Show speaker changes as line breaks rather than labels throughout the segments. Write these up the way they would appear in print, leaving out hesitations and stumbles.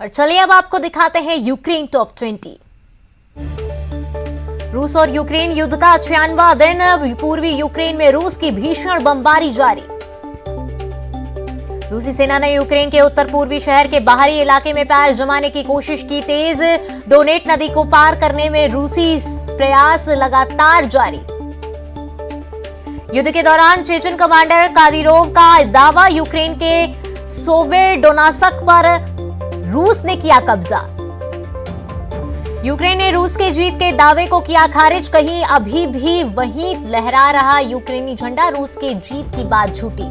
और चलिए अब आपको दिखाते हैं यूक्रेन टॉप 20। रूस और यूक्रेन युद्ध का 96वां दिन। पूर्वी यूक्रेन में रूस की भीषण बमबारी जारी। रूसी सेना ने यूक्रेन के उत्तर पूर्वी शहर के बाहरी इलाके में पैर जमाने की कोशिश की तेज। डोनेट नदी को पार करने में रूसी प्रयास लगातार जारी। युद्ध के दौरान चेचन कमांडर कादिरोव का दावा, यूक्रेन के सोवेडोनासक पर रूस ने किया कब्जा। यूक्रेन ने रूस के जीत के दावे को किया खारिज। कहीं अभी भी वहीं लहरा रहा यूक्रेनी झंडा। रूस के जीत की बात झूठी।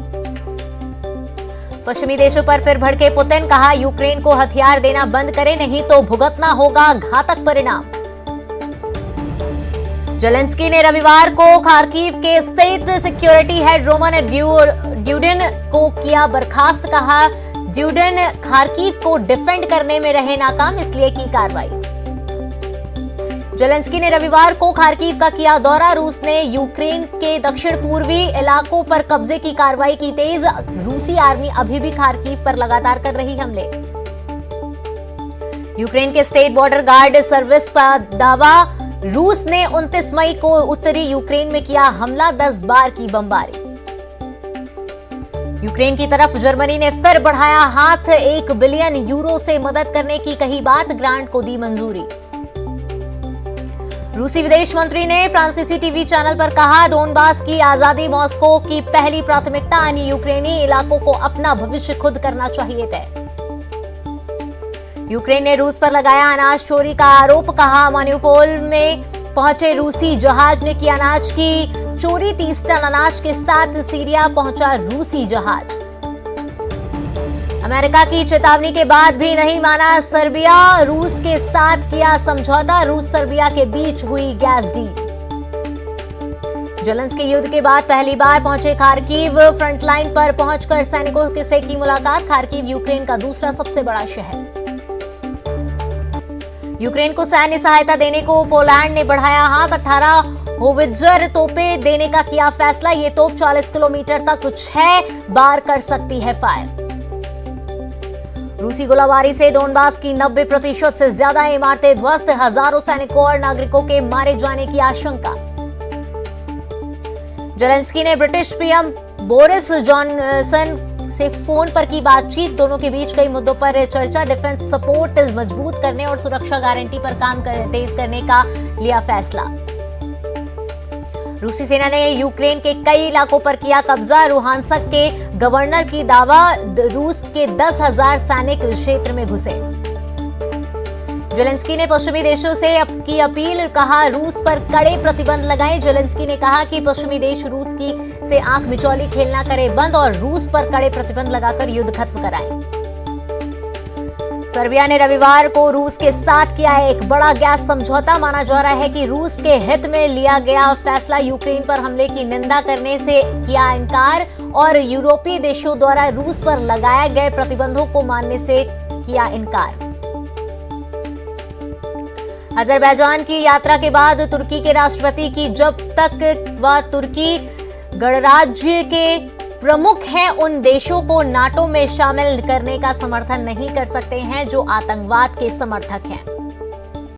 पश्चिमी देशों पर फिर भड़के पुतिन, कहा यूक्रेन को हथियार देना बंद करे, नहीं तो भुगतना होगा घातक परिणाम। जेलेंस्की ने रविवार को खार्किव के स्टेट सिक्योरिटी हेड रोमन ड्यूडिन को किया बर्खास्त। कहा ड्यूडिन खार्किव को डिफेंड करने में रहे नाकाम, इसलिए की कार्रवाई। जेलेंस्की ने रविवार को खार्किव का किया दौरा। रूस ने यूक्रेन के दक्षिण पूर्वी इलाकों पर कब्जे की कार्रवाई की तेज। रूसी आर्मी अभी भी खार्किव पर लगातार कर रही हमले। यूक्रेन के स्टेट बॉर्डर गार्ड सर्विस का दावा, रूस ने 29 मई को उत्तरी यूक्रेन में किया हमला, 10 बार की बमबारी। यूक्रेन की तरफ जर्मनी ने फिर बढ़ाया हाथ, 1 बिलियन यूरो से मदद करने की कही बात, ग्रांट को दी मंजूरी। रूसी विदेश मंत्री ने फ्रांसीसी टीवी चैनल पर कहा, डोनबास की आजादी मॉस्को की पहली प्राथमिकता, अन्य यूक्रेनी इलाकों को अपना भविष्य खुद करना चाहिए तय। यूक्रेन ने रूस पर लगाया अनाज चोरी का आरोप। कहा मारिउपोल में पहुंचे रूसी जहाज ने किया अनाज की चोरी। 30 टन अनाज के साथ सीरिया पहुंचा रूसी जहाज। अमेरिका की चेतावनी के बाद भी नहीं माना सर्बिया, रूस के साथ किया समझौता। रूस सर्बिया के बीच हुई गैस डील। जेलेंस्की युद्ध के बाद पहली बार पहुंचे खार्किव। फ्रंटलाइन पर पहुंचकर सैनिकों से की मुलाकात। खार्किव यूक्रेन का दूसरा सबसे बड़ा शहर। यूक्रेन को सैन्य सहायता देने को पोलैंड ने बढ़ाया हाथ। 18 होवित्जर तोपें देने का किया फैसला। ये तोप 40 किलोमीटर तक 6 बार कर सकती है फायर। रूसी गोलाबारी से डोनबास की 90% से ज्यादा इमारतें ध्वस्त। हजारों सैनिकों और नागरिकों के मारे जाने की आशंका। जेलेंस्की ने ब्रिटिश पीएम बोरिस जॉनसन से फोन पर की बातचीत। दोनों के बीच कई मुद्दों पर चर्चा। डिफेंस सपोर्ट मजबूत करने और सुरक्षा गारंटी पर काम तेज करने का लिया फैसला। रूसी सेना ने यूक्रेन के कई इलाकों पर किया कब्जा। लुहांस्क के गवर्नर की दावा, रूस के 10,000 सैनिक क्षेत्र में घुसे। जेलेंस्की ने पश्चिमी देशों से की अपील। कहा रूस पर कड़े प्रतिबंध लगाएं। जेलेंस्की ने कहा कि पश्चिमी देश रूस की से आंख मिचौली खेलना करे बंद और रूस पर कड़े प्रतिबंध लगाकर युद्ध खत्म कराएं। सर्बिया ने रविवार को रूस के साथ किया एक बड़ा गैस समझौता। माना जा रहा है कि रूस के हित में लिया गया फैसला। यूक्रेन पर हमले की निंदा करने से किया इनकार और यूरोपीय देशों द्वारा रूस पर लगाए गए प्रतिबंधों को मानने से किया इनकार। अजरबैजान की यात्रा के बाद तुर्की के राष्ट्रपति की जब तक वह तुर्की गणराज्य के प्रमुख हैं, उन देशों को नाटो में शामिल करने का समर्थन नहीं कर सकते हैं जो आतंकवाद के समर्थक हैं।